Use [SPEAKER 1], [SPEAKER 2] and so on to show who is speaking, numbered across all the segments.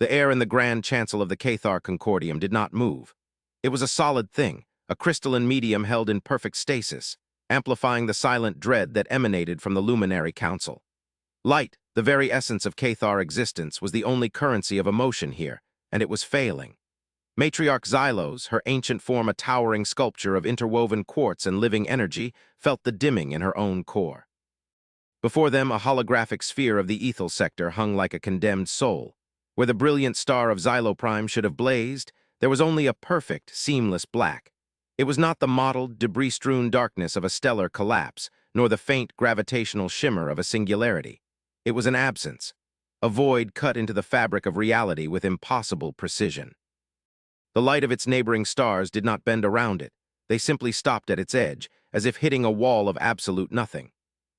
[SPEAKER 1] The air in the grand chancel of the Cathar Concordium did not move. It was a solid thing, a crystalline medium held in perfect stasis, amplifying the silent dread that emanated from the luminary council. Light, the very essence of Cathar existence, was the only currency of emotion here, and it was failing. Matriarch Xylos, her ancient form a towering sculpture of interwoven quartz and living energy, felt the dimming in her own core. Before them, a holographic sphere of the ethel sector hung like a condemned soul. Where the brilliant star of Xyloprime should have blazed, there was only a perfect, seamless black. It was not the mottled, debris-strewn darkness of a stellar collapse, nor the faint, gravitational shimmer of a singularity. It was an absence, a void cut into the fabric of reality with impossible precision. The light of its neighboring stars did not bend around it. They simply stopped at its edge, as if hitting a wall of absolute nothing.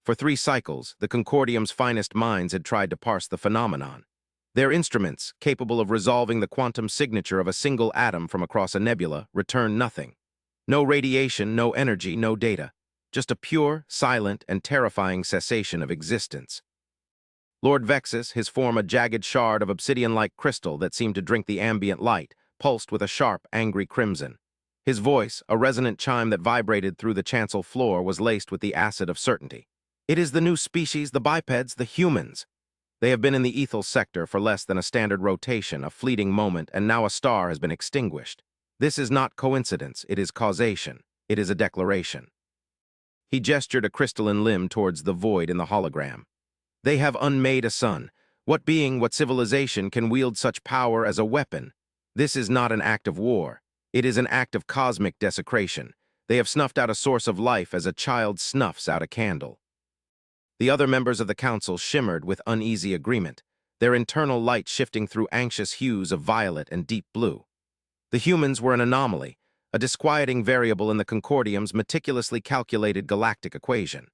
[SPEAKER 1] For 3 cycles, the Concordium's finest minds had tried to parse the phenomenon. Their instruments, capable of resolving the quantum signature of a single atom from across a nebula, returned nothing. No radiation, no energy, no data. Just a pure, silent, and terrifying cessation of existence. Lord Vexus, his form a jagged shard of obsidian-like crystal that seemed to drink the ambient light, pulsed with a sharp, angry crimson. His voice, a resonant chime that vibrated through the chancel floor, was laced with the acid of certainty. It is the new species, the bipeds, the humans. They have been in the ethel sector for less than a standard rotation, a fleeting moment, and now a star has been extinguished. This is not coincidence, it is causation. It is a declaration. He gestured a crystalline limb towards the void in the hologram. They have unmade a sun. What being, what civilization can wield such power as a weapon? This is not an act of war. It is an act of cosmic desecration. They have snuffed out a source of life as a child snuffs out a candle. The other members of the council shimmered with uneasy agreement, their internal light shifting through anxious hues of violet and deep blue. The humans were an anomaly, a disquieting variable in the Concordium's meticulously calculated galactic equation.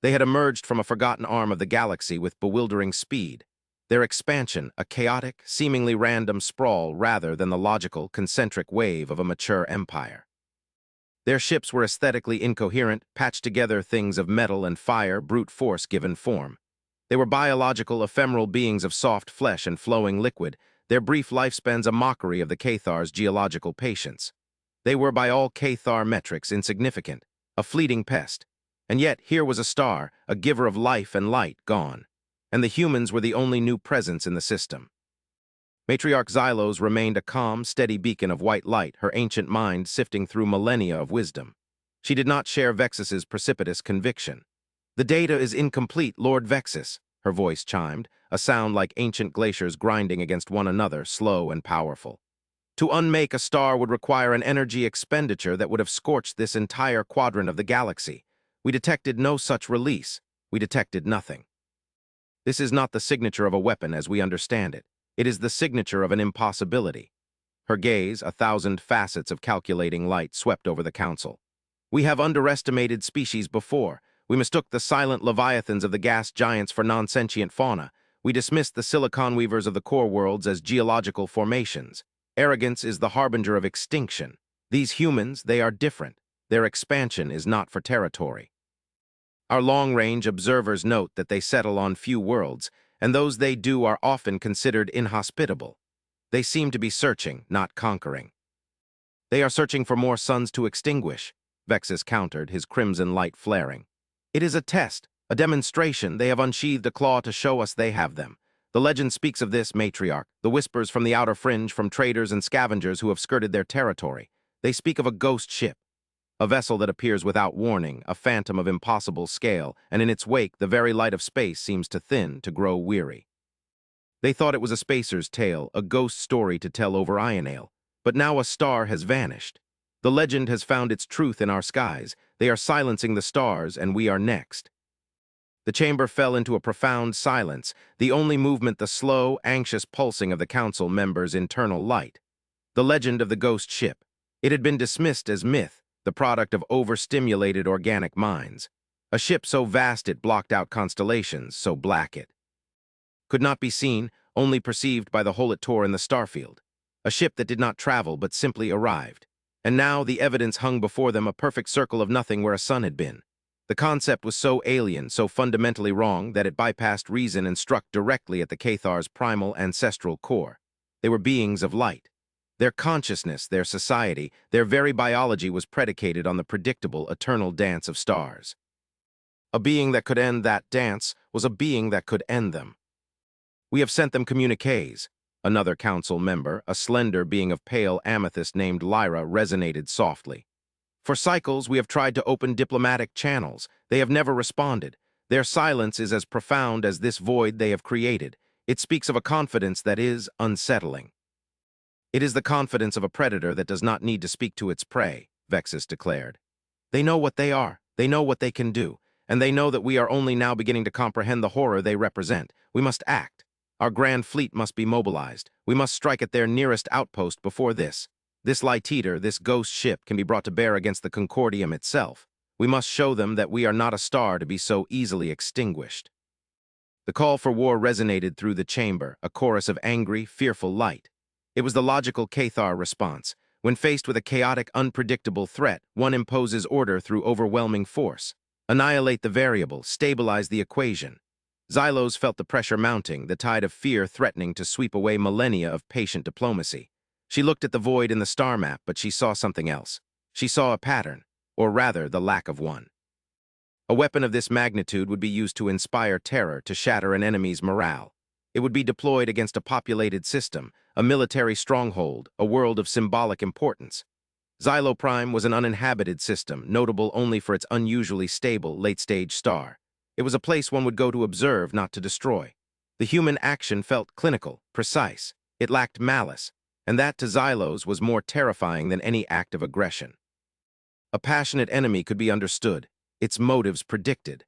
[SPEAKER 1] They had emerged from a forgotten arm of the galaxy with bewildering speed, their expansion a chaotic, seemingly random sprawl rather than the logical, concentric wave of a mature empire. Their ships were aesthetically incoherent, patched-together things of metal and fire, brute force given form. They were biological, ephemeral beings of soft flesh and flowing liquid, their brief lifespans a mockery of the Cathar's geological patience. They were by all Cathar metrics insignificant, a fleeting pest. And yet here was a star, a giver of life and light, gone. And the humans were the only new presence in the system. Matriarch Xylos remained a calm, steady beacon of white light, her ancient mind sifting through millennia of wisdom. She did not share Vexus's precipitous conviction. "The data is incomplete, Lord Vexus," her voice chimed, a sound like ancient glaciers grinding against one another, slow and powerful. "To unmake a star would require an energy expenditure that would have scorched this entire quadrant of the galaxy. We detected no such release. We detected nothing. This is not the signature of a weapon as we understand it. It is the signature of an impossibility." Her gaze, 1,000 facets of calculating light, swept over the council. "We have underestimated species before. We mistook the silent leviathans of the gas giants for non-sentient fauna. We dismissed the silicon weavers of the core worlds as geological formations. Arrogance is the harbinger of extinction. These humans, they are different. Their expansion is not for territory. Our long-range observers note that they settle on few worlds, and those they do are often considered inhospitable. They seem to be searching, not conquering." "They are searching for more suns to extinguish," Vexus countered, his crimson light flaring. "It is a test, a demonstration. They have unsheathed a claw to show us they have them. The legend speaks of this, Matriarch, the whispers from the outer fringe from traders and scavengers who have skirted their territory. They speak of a ghost ship, a vessel that appears without warning, a phantom of impossible scale, and in its wake the very light of space seems to thin, to grow weary. They thought it was a spacer's tale, a ghost story to tell over Ionale, but now a star has vanished. The legend has found its truth in our skies. They are silencing the stars, and we are next." The chamber fell into a profound silence, the only movement the slow, anxious pulsing of the council members' internal light. The legend of the ghost ship. It had been dismissed as myth, the product of overstimulated organic minds. A ship so vast it blocked out constellations, so black it could not be seen, only perceived by the hole it tore in the starfield. A ship that did not travel but simply arrived. And now the evidence hung before them, a perfect circle of nothing where a sun had been. The concept was so alien, so fundamentally wrong, that it bypassed reason and struck directly at the Cathar's primal ancestral core. They were beings of light. Their consciousness, their society, their very biology was predicated on the predictable, eternal dance of stars. A being that could end that dance was a being that could end them. "We have sent them communiques." Another council member, a slender being of pale amethyst named Lyra, resonated softly. "For cycles, we have tried to open diplomatic channels. They have never responded. Their silence is as profound as this void they have created. It speaks of a confidence that is unsettling." "It is the confidence of a predator that does not need to speak to its prey," Vexus declared. "They know what they are, they know what they can do, and they know that we are only now beginning to comprehend the horror they represent. We must act. Our grand fleet must be mobilized. We must strike at their nearest outpost before this light eater, this ghost ship, can be brought to bear against the Concordium itself. We must show them that we are not a star to be so easily extinguished." The call for war resonated through the chamber, a chorus of angry, fearful light. It was the logical Cathar response. When faced with a chaotic, unpredictable threat, one imposes order through overwhelming force. Annihilate the variable, stabilize the equation. Xylos felt the pressure mounting, the tide of fear threatening to sweep away millennia of patient diplomacy. She looked at the void in the star map, but she saw something else. She saw a pattern, or rather, the lack of one. A weapon of this magnitude would be used to inspire terror, to shatter an enemy's morale. It would be deployed against a populated system, a military stronghold, a world of symbolic importance. Xyloprime was an uninhabited system, notable only for its unusually stable, late-stage star. It was a place one would go to observe, not to destroy. The human action felt clinical, precise. It lacked malice, and that to Xylos was more terrifying than any act of aggression. A passionate enemy could be understood, its motives predicted.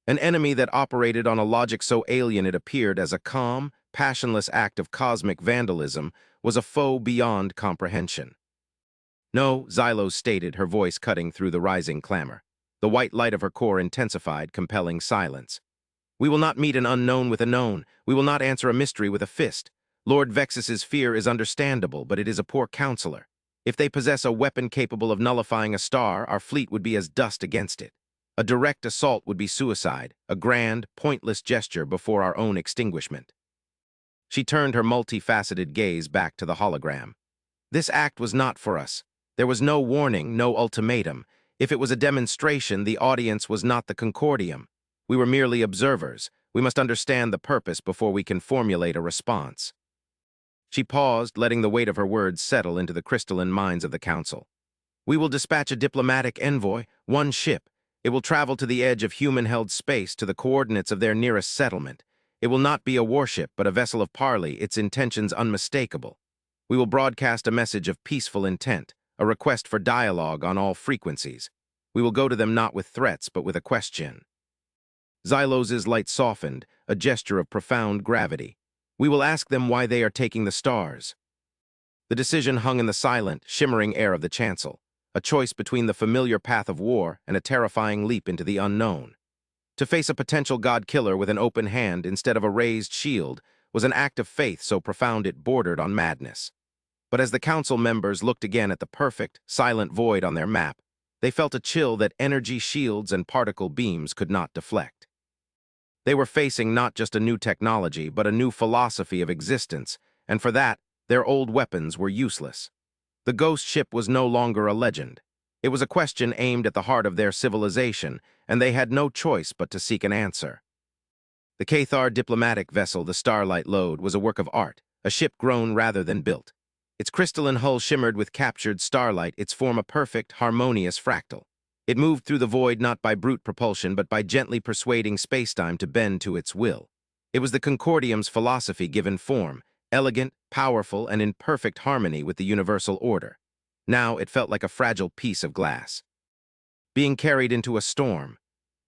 [SPEAKER 1] An enemy that operated on a logic so alien it appeared as a calm, passionless act of cosmic vandalism was a foe beyond comprehension. "No," Xylos stated, her voice cutting through the rising clamor. The white light of her core intensified, compelling silence. "We will not meet an unknown with a known. We will not answer a mystery with a fist. Lord Vexus's fear is understandable, but it is a poor counselor. If they possess a weapon capable of nullifying a star, our fleet would be as dust against it. A direct assault would be suicide, a grand, pointless gesture before our own extinguishment." She turned her multifaceted gaze back to the hologram. "This act was not for us. There was no warning, no ultimatum. If it was a demonstration, the audience was not the Concordium. We were merely observers. We must understand the purpose before we can formulate a response." She paused, letting the weight of her words settle into the crystalline minds of the council. "We will dispatch a diplomatic envoy, one ship. It will travel to the edge of human-held space, to the coordinates of their nearest settlement. It will not be a warship, but a vessel of parley, its intentions unmistakable. We will broadcast a message of peaceful intent, a request for dialogue on all frequencies. We will go to them not with threats, but with a question." Xylos's light softened, a gesture of profound gravity. "We will ask them why they are taking the stars." The decision hung in the silent, shimmering air of the chancel, a choice between the familiar path of war and a terrifying leap into the unknown. To face a potential god-killer with an open hand instead of a raised shield was an act of faith so profound it bordered on madness. But as the council members looked again at the perfect, silent void on their map, they felt a chill that energy shields and particle beams could not deflect. They were facing not just a new technology, but a new philosophy of existence, and for that, their old weapons were useless. The ghost ship was no longer a legend. It was a question aimed at the heart of their civilization, and they had no choice but to seek an answer. The Cathar diplomatic vessel, the Starlight Lode, was a work of art, a ship grown rather than built. Its crystalline hull shimmered with captured starlight, its form a perfect, harmonious fractal. It moved through the void not by brute propulsion, but by gently persuading spacetime to bend to its will. It was the Concordium's philosophy given form, elegant, powerful, and in perfect harmony with the universal order. Now it felt like a fragile piece of glass, being carried into a storm.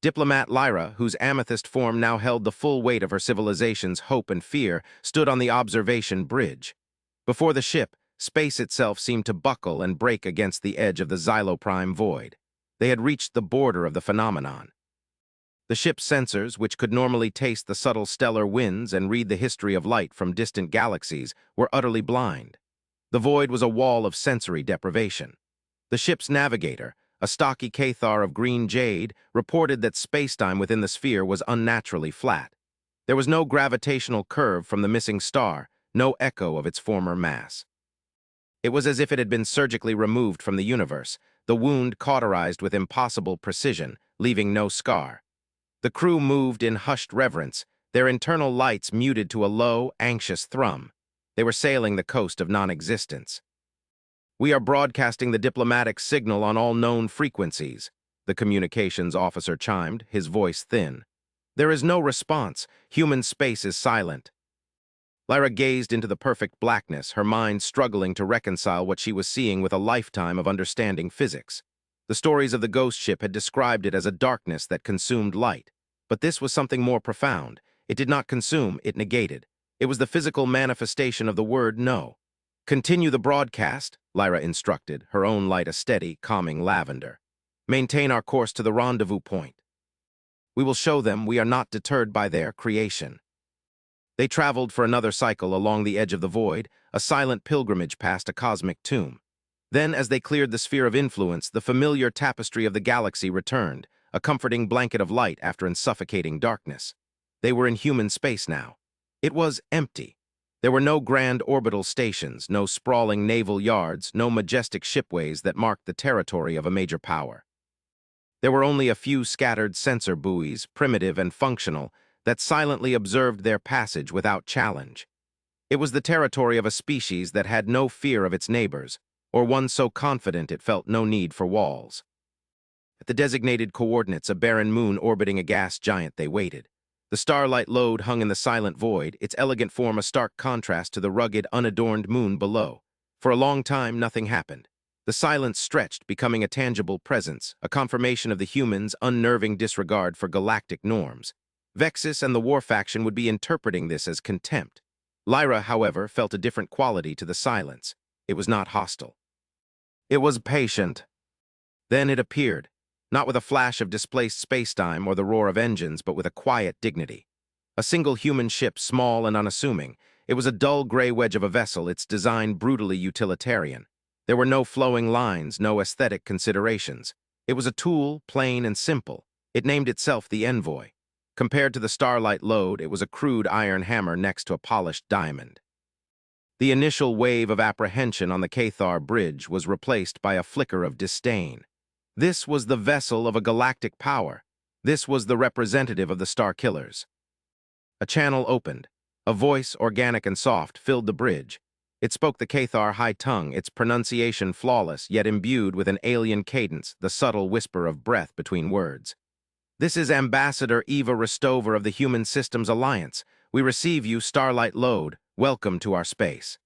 [SPEAKER 1] Diplomat Lyra, whose amethyst form now held the full weight of her civilization's hope and fear, stood on the observation bridge. Before the ship, space itself seemed to buckle and break against the edge of the Xyloprime void. They had reached the border of the phenomenon. The ship's sensors, which could normally taste the subtle stellar winds and read the history of light from distant galaxies, were utterly blind. The void was a wall of sensory deprivation. The ship's navigator, a stocky Cathar of green jade, reported that spacetime within the sphere was unnaturally flat. There was no gravitational curve from the missing star, no echo of its former mass. It was as if it had been surgically removed from the universe, the wound cauterized with impossible precision, leaving no scar. The crew moved in hushed reverence, their internal lights muted to a low, anxious thrum. They were sailing the coast of non-existence. "We are broadcasting the diplomatic signal on all known frequencies," the communications officer chimed, his voice thin. "There is no response. Human space is silent." Lyra gazed into the perfect blackness, her mind struggling to reconcile what she was seeing with a lifetime of understanding physics. The stories of the ghost ship had described it as a darkness that consumed light. But this was something more profound. It did not consume, it negated. It was the physical manifestation of the word no. "Continue the broadcast," Lyra instructed, her own light a steady, calming lavender. "Maintain our course to the rendezvous point. We will show them we are not deterred by their creation." They traveled for another cycle along the edge of the void, a silent pilgrimage past a cosmic tomb. Then, as they cleared the sphere of influence, the familiar tapestry of the galaxy returned, a comforting blanket of light after suffocating darkness. They were in human space now. It was empty. There were no grand orbital stations, no sprawling naval yards, no majestic shipways that marked the territory of a major power. There were only a few scattered sensor buoys, primitive and functional, that silently observed their passage without challenge. It was the territory of a species that had no fear of its neighbors, or one so confident it felt no need for walls. At the designated coordinates, a barren moon orbiting a gas giant, they waited. The starlight lode hung in the silent void, its elegant form a stark contrast to the rugged, unadorned moon below. For a long time, nothing happened. The silence stretched, becoming a tangible presence, a confirmation of the humans' unnerving disregard for galactic norms. Vexus and the war faction would be interpreting this as contempt. Lyra, however, felt a different quality to the silence. It was not hostile. It was patient. Then it appeared, not with a flash of displaced spacetime or the roar of engines, but with a quiet dignity. A single human ship, small and unassuming. It was a dull gray wedge of a vessel, its design brutally utilitarian. There were no flowing lines, no aesthetic considerations. It was a tool, plain and simple. It named itself the Envoy. Compared to the starlight lode, it was a crude iron hammer next to a polished diamond. The initial wave of apprehension on the Cathar bridge was replaced by a flicker of disdain. This was the vessel of a galactic power. This was the representative of the Star Killers. A channel opened. A voice, organic and soft, filled the bridge. It spoke the Cathar high tongue, its pronunciation flawless, yet imbued with an alien cadence, the subtle whisper of breath between words. "This is Ambassador Eva Restover of the Human Systems Alliance. We receive you, Starlight Lode. Welcome to our space."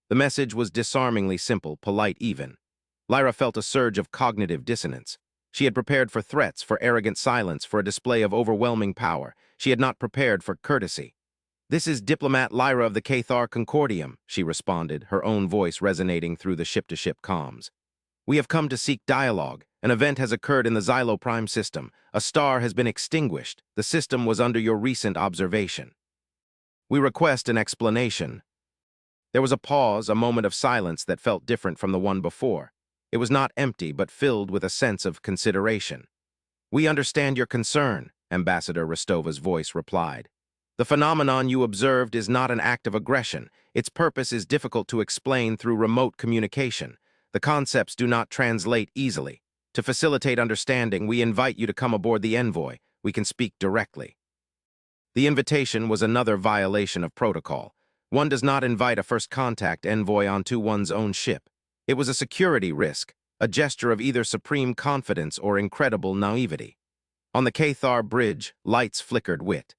[SPEAKER 1] The message was disarmingly simple, polite even. Lyra felt a surge of cognitive dissonance. She had prepared for threats, for arrogant silence, for a display of overwhelming power. She had not prepared for courtesy. "This is Diplomat Lyra of the Cathar Concordium," she responded, her own voice resonating through the ship-to-ship comms. "We have come to seek dialogue. An event has occurred in the Xylo Prime system. A star has been extinguished. The system was under your recent observation. We request an explanation." There was a pause, a moment of silence that felt different from the one before. It was not empty, but filled with a sense of consideration. "We understand your concern," Ambassador Restova's voice replied. "The phenomenon you observed is not an act of aggression. Its purpose is difficult to explain through remote communication. The concepts do not translate easily. To facilitate understanding, we invite you to come aboard the Envoy. We can speak directly." The invitation was another violation of protocol. One does not invite a first contact envoy onto one's own ship. It was a security risk, a gesture of either supreme confidence or incredible naivety. On the Cathar bridge, lights flickered wit.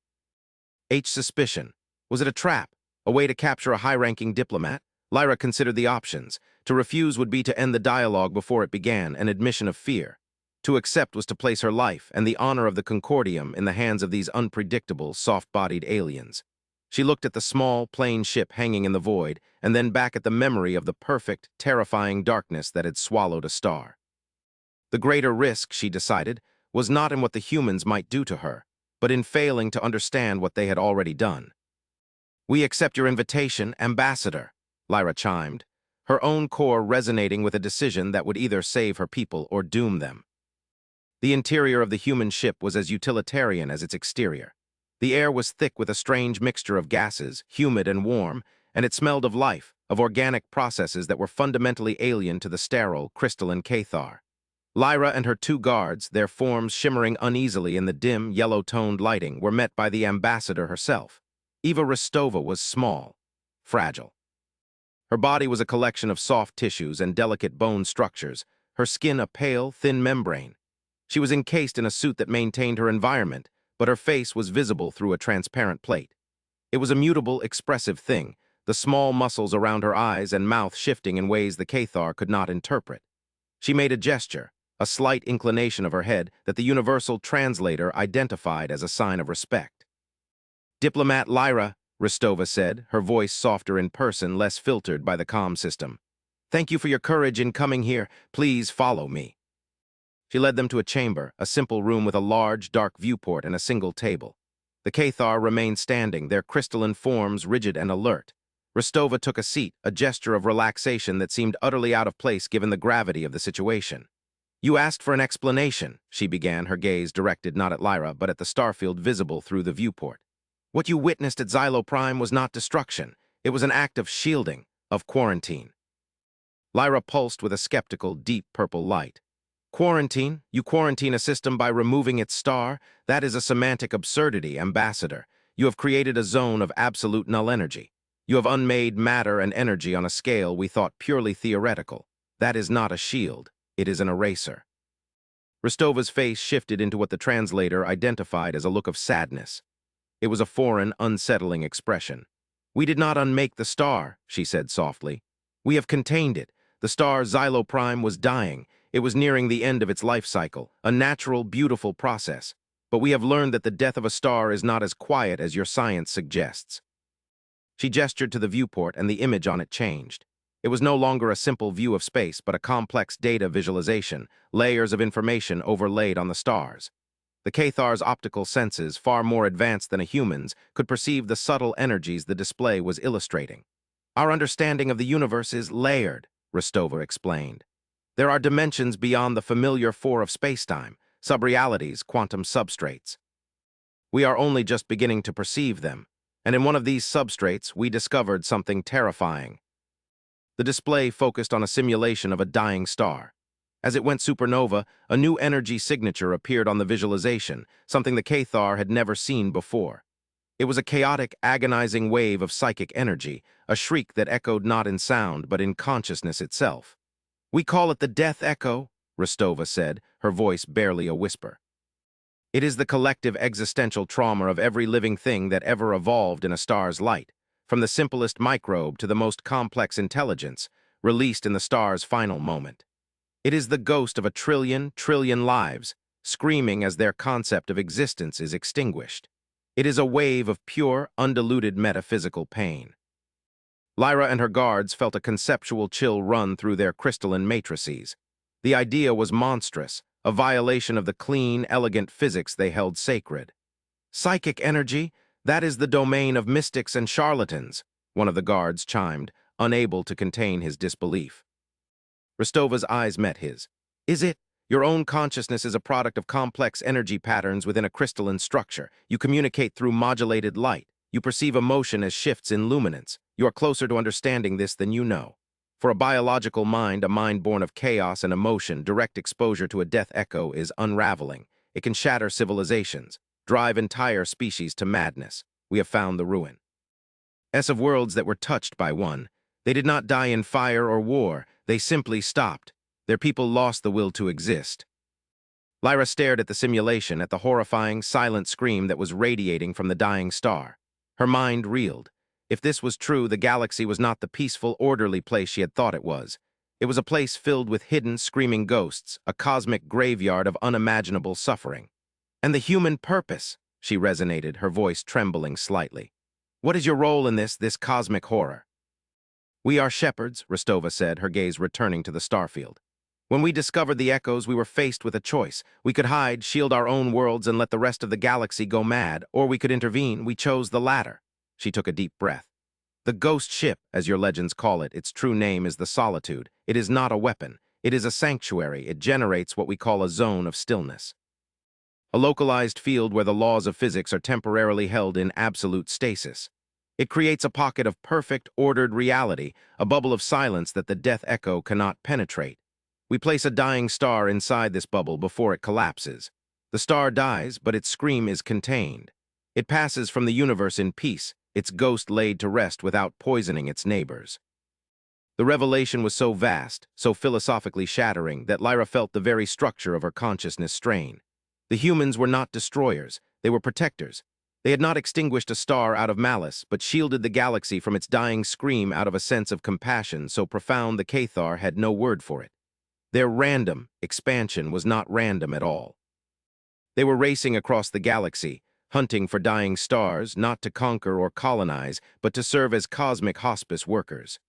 [SPEAKER 1] Suspicion. Was it a trap? A way to capture a high-ranking diplomat? Lyra considered the options. To refuse would be to end the dialogue before it began, an admission of fear. To accept was to place her life and the honor of the Concordium in the hands of these unpredictable, soft-bodied aliens. She looked at the small, plain ship hanging in the void, and then back at the memory of the perfect, terrifying darkness that had swallowed a star. The greater risk, she decided, was not in what the humans might do to her, but in failing to understand what they had already done. "We accept your invitation, Ambassador," Lyra chimed, her own core resonating with a decision that would either save her people or doom them. The interior of the human ship was as utilitarian as its exterior. The air was thick with a strange mixture of gases, humid and warm, and it smelled of life, of organic processes that were fundamentally alien to the sterile, crystalline Cathar. Lyra and her two guards, their forms shimmering uneasily in the dim, yellow-toned lighting, were met by the ambassador herself. Eva Rostova was small, fragile. Her body was a collection of soft tissues and delicate bone structures, her skin a pale, thin membrane. She was encased in a suit that maintained her environment, but her face was visible through a transparent plate. It was a mutable, expressive thing, the small muscles around her eyes and mouth shifting in ways the Cathar could not interpret. She made a gesture, a slight inclination of her head that the universal translator identified as a sign of respect. "Diplomat Lyra," Rostova said, her voice softer in person, less filtered by the comm system. "Thank you for your courage in coming here. Please follow me." She led them to a chamber, a simple room with a large, dark viewport and a single table. The Cathar remained standing, their crystalline forms rigid and alert. Rostova took a seat, a gesture of relaxation that seemed utterly out of place given the gravity of the situation. "You asked for an explanation," she began, her gaze directed not at Lyra, but at the starfield visible through the viewport. "What you witnessed at Xylo Prime was not destruction. It was an act of shielding, of quarantine." Lyra pulsed with a skeptical, deep purple light. "Quarantine? You quarantine a system by removing its star? That is a semantic absurdity, Ambassador. You have created a zone of absolute null energy. You have unmade matter and energy on a scale we thought purely theoretical. That is not a shield. It is an eraser." Rostova's face shifted into what the translator identified as a look of sadness. It was a foreign, unsettling expression. "We did not unmake the star," she said softly. "We have contained it. The star Xylo Prime was dying. It was nearing the end of its life cycle, a natural, beautiful process. But we have learned that the death of a star is not as quiet as your science suggests." She gestured to the viewport, and the image on it changed. It was no longer a simple view of space, but a complex data visualization, layers of information overlaid on the stars. The Cathar's optical senses, far more advanced than a human's, could perceive the subtle energies the display was illustrating. "Our understanding of the universe is layered," Rostova explained. "There are dimensions beyond the familiar four of spacetime, subrealities, quantum substrates. We are only just beginning to perceive them, and in one of these substrates we discovered something terrifying." The display focused on a simulation of a dying star. As it went supernova, a new energy signature appeared on the visualization, something the Cathar had never seen before. It was a chaotic, agonizing wave of psychic energy, a shriek that echoed not in sound, but in consciousness itself. "We call it the death echo," Rostova said, her voice barely a whisper. "It is the collective existential trauma of every living thing that ever evolved in a star's light, from the simplest microbe to the most complex intelligence, released in the star's final moment. It is the ghost of a trillion lives, screaming as their concept of existence is extinguished. It is a wave of pure, undiluted metaphysical pain." Lyra and her guards felt a conceptual chill run through their crystalline matrices. The idea was monstrous, a violation of the clean, elegant physics they held sacred. "Psychic energy? That is the domain of mystics and charlatans," one of the guards chimed, unable to contain his disbelief. Rostova's eyes met his. "Is it? Your own consciousness is a product of complex energy patterns within a crystalline structure. You communicate through modulated light. You perceive emotion as shifts in luminance. You are closer to understanding this than you know. For a biological mind, a mind born of chaos and emotion, direct exposure to a death echo is unraveling. It can shatter civilizations, drive entire species to madness. We have found the ruin. Of worlds that were touched by one. They did not die in fire or war. They simply stopped. Their people lost the will to exist." Lyra stared at the simulation, at the horrifying, silent scream that was radiating from the dying star. Her mind reeled. If this was true, the galaxy was not the peaceful, orderly place she had thought it was. It was a place filled with hidden, screaming ghosts, a cosmic graveyard of unimaginable suffering. "And the human purpose," she resonated, her voice trembling slightly. "What is your role in this cosmic horror?" "We are shepherds," Rostova said, her gaze returning to the starfield. "When we discovered the echoes, we were faced with a choice. We could hide, shield our own worlds, and let the rest of the galaxy go mad, or we could intervene. We chose the latter." She took a deep breath. "The ghost ship, as your legends call it, its true name is the Solitude. It is not a weapon. It is a sanctuary. It generates what we call a zone of stillness. A localized field where the laws of physics are temporarily held in absolute stasis. It creates a pocket of perfect, ordered reality, a bubble of silence that the death echo cannot penetrate. We place a dying star inside this bubble before it collapses. The star dies, but its scream is contained. It passes from the universe in peace, its ghost laid to rest without poisoning its neighbors. The revelation was so vast, so philosophically shattering, that Lyra felt the very structure of her consciousness strain. The humans were not destroyers, they were protectors. They had not extinguished a star out of malice, but shielded the galaxy from its dying scream out of a sense of compassion so profound the Cathar had no word for it. Their random expansion was not random at all. They were racing across the galaxy, hunting for dying stars, not to conquer or colonize, but to serve as cosmic hospice workers.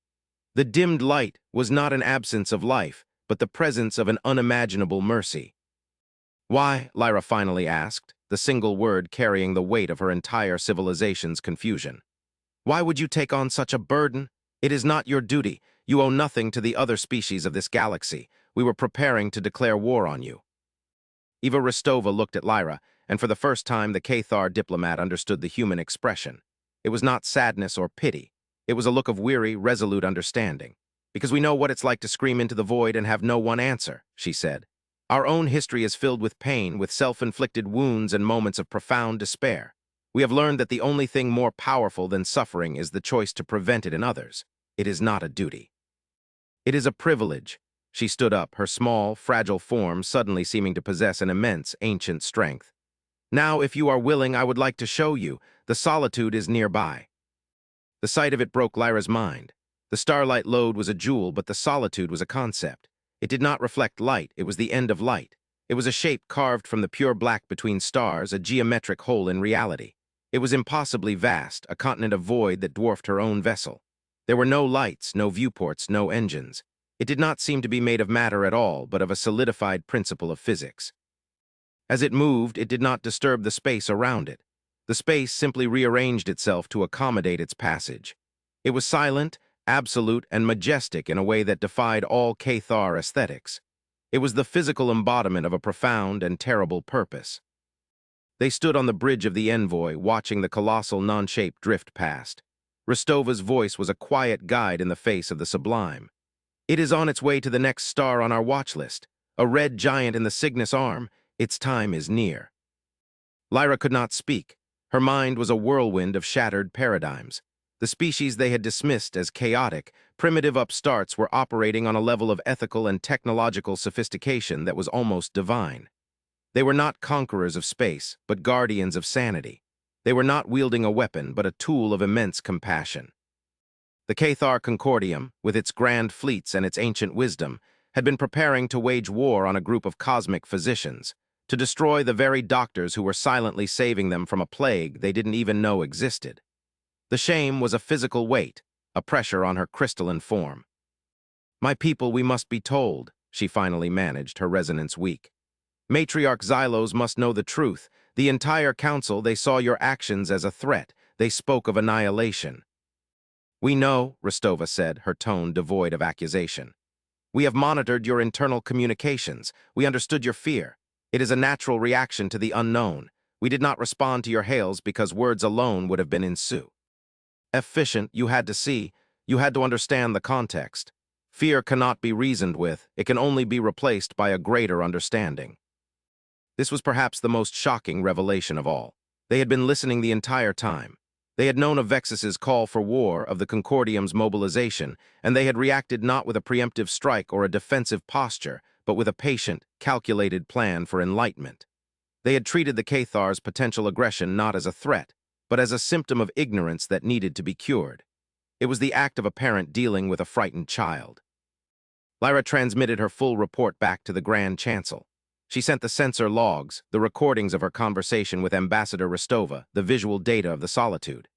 [SPEAKER 1] The dimmed light was not an absence of life, but the presence of an unimaginable mercy. Why? Lyra finally asked, the single word carrying the weight of her entire civilization's confusion. Why would you take on such a burden? It is not your duty. You owe nothing to the other species of this galaxy. We were preparing to declare war on you. Eva Rostova looked at Lyra, and for the first time the Cathar diplomat understood the human expression. It was not sadness or pity. It was a look of weary, resolute understanding. Because we know what it's like to scream into the void and have no one answer, she said. Our own history is filled with pain, with self-inflicted wounds and moments of profound despair. We have learned that the only thing more powerful than suffering is the choice to prevent it in others. It is not a duty. It is a privilege. She stood up, her small, fragile form suddenly seeming to possess an immense, ancient strength. Now, if you are willing, I would like to show you. The solitude is nearby. The sight of it broke Lyra's mind. The starlight lode was a jewel, but the solitude was a concept. It did not reflect light, it was the end of light. It was a shape carved from the pure black between stars, a geometric hole in reality. It was impossibly vast, a continent of void that dwarfed her own vessel. There were no lights, no viewports, no engines. It did not seem to be made of matter at all, but of a solidified principle of physics. As it moved, it did not disturb the space around it. The space simply rearranged itself to accommodate its passage. It was silent, absolute, and majestic in a way that defied all Cathar aesthetics. It was the physical embodiment of a profound and terrible purpose. They stood on the bridge of the envoy, watching the colossal non-shape drift past. Rostova's voice was a quiet guide in the face of the sublime. It is on its way to the next star on our watch list, a red giant in the Cygnus arm. Its time is near. Lyra could not speak. Her mind was a whirlwind of shattered paradigms. The species they had dismissed as chaotic, primitive upstarts were operating on a level of ethical and technological sophistication that was almost divine. They were not conquerors of space, but guardians of sanity. They were not wielding a weapon, but a tool of immense compassion. The Cathar Concordium, with its grand fleets and its ancient wisdom, had been preparing to wage war on a group of cosmic physicians, to destroy the very doctors who were silently saving them from a plague they didn't even know existed. The shame was a physical weight, a pressure on her crystalline form. My people, we must be told, she finally managed, her resonance weak. Matriarch Xylos must know the truth. The entire council, they saw your actions as a threat. They spoke of annihilation. We know, Rostova said, her tone devoid of accusation. We have monitored your internal communications. We understood your fear. It is a natural reaction to the unknown. We did not respond to your hails because words alone would have been insufficient. Efficient, you had to see. You had to understand the context. Fear cannot be reasoned with. It can only be replaced by a greater understanding. This was perhaps the most shocking revelation of all. They had been listening the entire time. They had known of Vexus's call for war, of the Concordium's mobilization, and they had reacted not with a preemptive strike or a defensive posture, but with a patient, calculated plan for enlightenment. They had treated the Cathar's potential aggression not as a threat, but as a symptom of ignorance that needed to be cured. It was the act of a parent dealing with a frightened child. Lyra transmitted her full report back to the Grand Chancellor. She sent the sensor logs, the recordings of her conversation with Ambassador Rostova, the visual data of the solitude.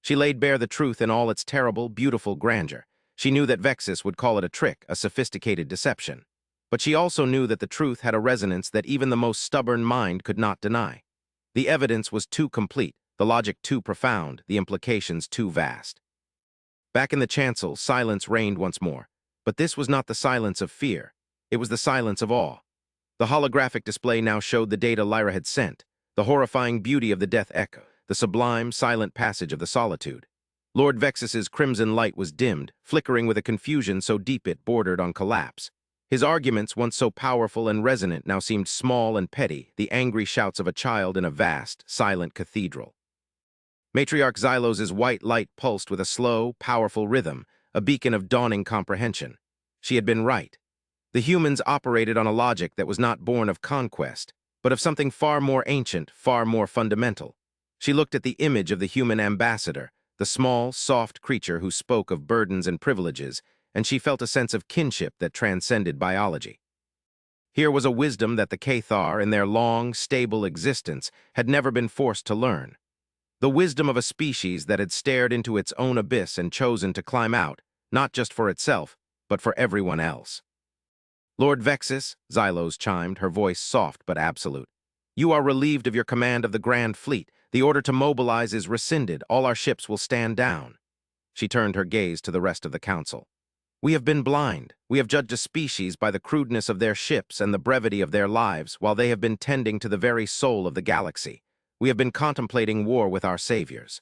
[SPEAKER 1] She laid bare the truth in all its terrible, beautiful grandeur. She knew that Vexus would call it a trick, a sophisticated deception. But she also knew that the truth had a resonance that even the most stubborn mind could not deny. The evidence was too complete, the logic too profound, the implications too vast. Back in the chancel, silence reigned once more. But this was not the silence of fear. It was the silence of awe. The holographic display now showed the data Lyra had sent, the horrifying beauty of the death echo, the sublime, silent passage of the solitude. Lord Vexus's crimson light was dimmed, flickering with a confusion so deep it bordered on collapse. His arguments, once so powerful and resonant, now seemed small and petty, the angry shouts of a child in a vast, silent cathedral. Matriarch Xylos's white light pulsed with a slow, powerful rhythm, a beacon of dawning comprehension. She had been right. The humans operated on a logic that was not born of conquest, but of something far more ancient, far more fundamental. She looked at the image of the human ambassador, the small, soft creature who spoke of burdens and privileges, and she felt a sense of kinship that transcended biology. Here was a wisdom that the Cathar, in their long, stable existence, had never been forced to learn. The wisdom of a species that had stared into its own abyss and chosen to climb out, not just for itself, but for everyone else. Lord Vexus, Xylos chimed, her voice soft but absolute. You are relieved of your command of the Grand Fleet. The order to mobilize is rescinded. All our ships will stand down. She turned her gaze to the rest of the council. We have been blind. We have judged a species by the crudeness of their ships and the brevity of their lives, while they have been tending to the very soul of the galaxy. We have been contemplating war with our saviors.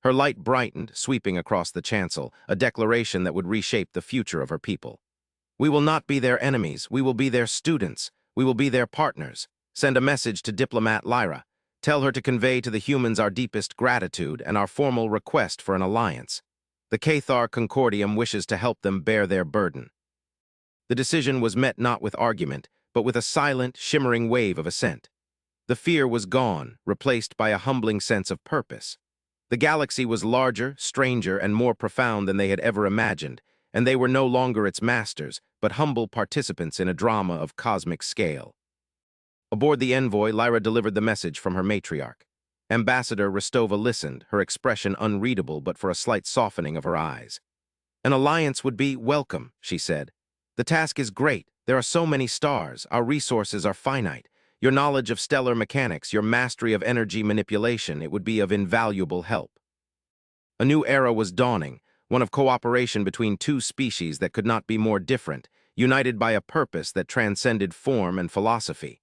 [SPEAKER 1] Her light brightened, sweeping across the chancel, a declaration that would reshape the future of her people. We will not be their enemies. We will be their students. We will be their partners. Send a message to diplomat Lyra. Tell her to convey to the humans our deepest gratitude and our formal request for an alliance. The Cathar Concordium wishes to help them bear their burden. The decision was met not with argument, but with a silent, shimmering wave of assent. The fear was gone, replaced by a humbling sense of purpose. The galaxy was larger, stranger, and more profound than they had ever imagined, and they were no longer its masters, but humble participants in a drama of cosmic scale. Aboard the envoy, Lyra delivered the message from her matriarch. Ambassador Rostova listened, her expression unreadable but for a slight softening of her eyes. An alliance would be welcome, she said. The task is great. There are so many stars. Our resources are finite. Your knowledge of stellar mechanics, your mastery of energy manipulation, it would be of invaluable help. A new era was dawning, one of cooperation between two species that could not be more different, united by a purpose that transcended form and philosophy.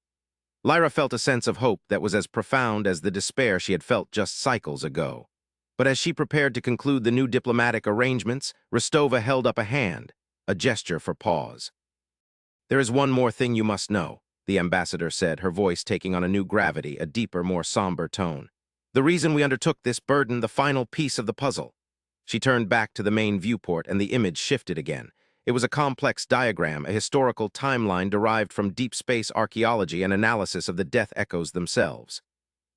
[SPEAKER 1] Lyra felt a sense of hope that was as profound as the despair she had felt just cycles ago. But as she prepared to conclude the new diplomatic arrangements, Rostova held up a hand, a gesture for pause. There is one more thing you must know, the ambassador said, her voice taking on a new gravity, a deeper, more somber tone. The reason we undertook this burden, the final piece of the puzzle. She turned back to the main viewport and the image shifted again. It was a complex diagram, a historical timeline derived from deep space archaeology and analysis of the death echoes themselves.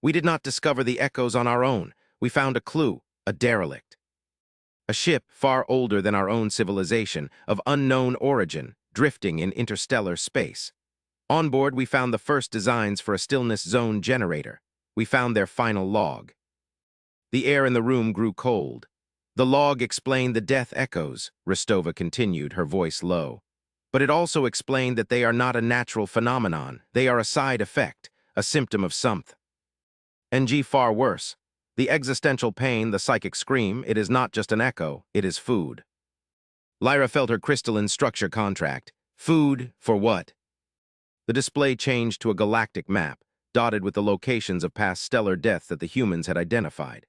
[SPEAKER 1] We did not discover the echoes on our own. We found a clue, a derelict. A ship far older than our own civilization, of unknown origin, drifting in interstellar space. On board, we found the first designs for a stillness zone generator. We found their final log. The air in the room grew cold. The log explained the death echoes, Rostova continued, her voice low. But it also explained that they are not a natural phenomenon. They are a side effect, a symptom of something. NG far worse. The existential pain, the psychic scream, it is not just an echo, it is food. Lyra felt her crystalline structure contract. Food for what? The display changed to a galactic map, dotted with the locations of past stellar deaths that the humans had identified.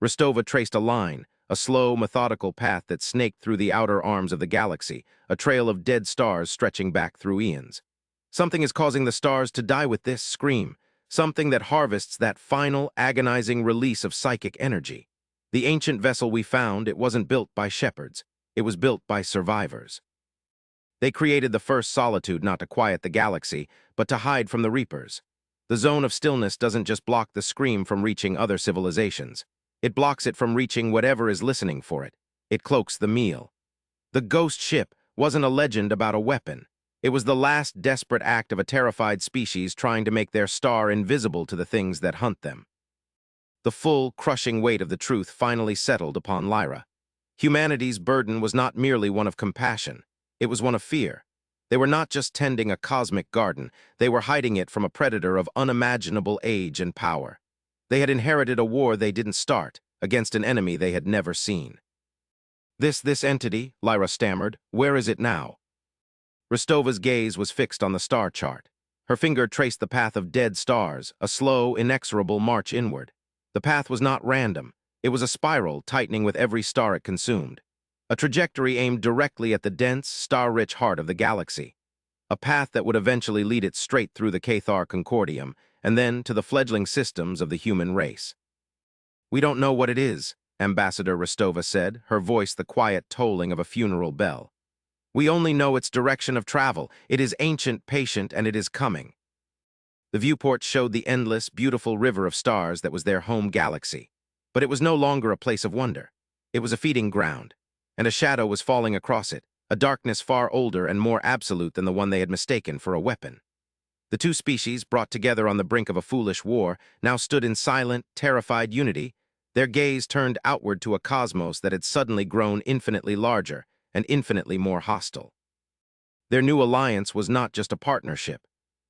[SPEAKER 1] Rostova traced a line, a slow, methodical path that snaked through the outer arms of the galaxy, a trail of dead stars stretching back through eons. Something is causing the stars to die with this scream, something that harvests that final, agonizing release of psychic energy. The ancient vessel we found, it wasn't built by shepherds. It was built by survivors. They created the first solitude not to quiet the galaxy, but to hide from the reapers. The zone of stillness doesn't just block the scream from reaching other civilizations. It blocks it from reaching whatever is listening for it. It cloaks the meal. The ghost ship wasn't a legend about a weapon. It was the last desperate act of a terrified species trying to make their star invisible to the things that hunt them. The full, crushing weight of the truth finally settled upon Lyra. Humanity's burden was not merely one of compassion. It was one of fear. They were not just tending a cosmic garden. They were hiding it from a predator of unimaginable age and power. They had inherited a war they didn't start, against an enemy they had never seen. This entity, Lyra stammered, where is it now? Rostova's gaze was fixed on the star chart. Her finger traced the path of dead stars, a slow, inexorable march inward. The path was not random. It was a spiral, tightening with every star it consumed. A trajectory aimed directly at the dense, star-rich heart of the galaxy. A path that would eventually lead it straight through the Cathar Concordium, and then to the fledgling systems of the human race. "We don't know what it is," Ambassador Rostova said, her voice the quiet tolling of a funeral bell. "We only know its direction of travel. It is ancient, patient, and it is coming." The viewport showed the endless, beautiful river of stars that was their home galaxy. But it was no longer a place of wonder. It was a feeding ground, and a shadow was falling across it, a darkness far older and more absolute than the one they had mistaken for a weapon. The two species, brought together on the brink of a foolish war, now stood in silent, terrified unity, their gaze turned outward to a cosmos that had suddenly grown infinitely larger and infinitely more hostile. Their new alliance was not just a partnership.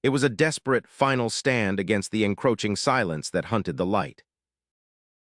[SPEAKER 1] It was a desperate, final stand against the encroaching silence that hunted the light.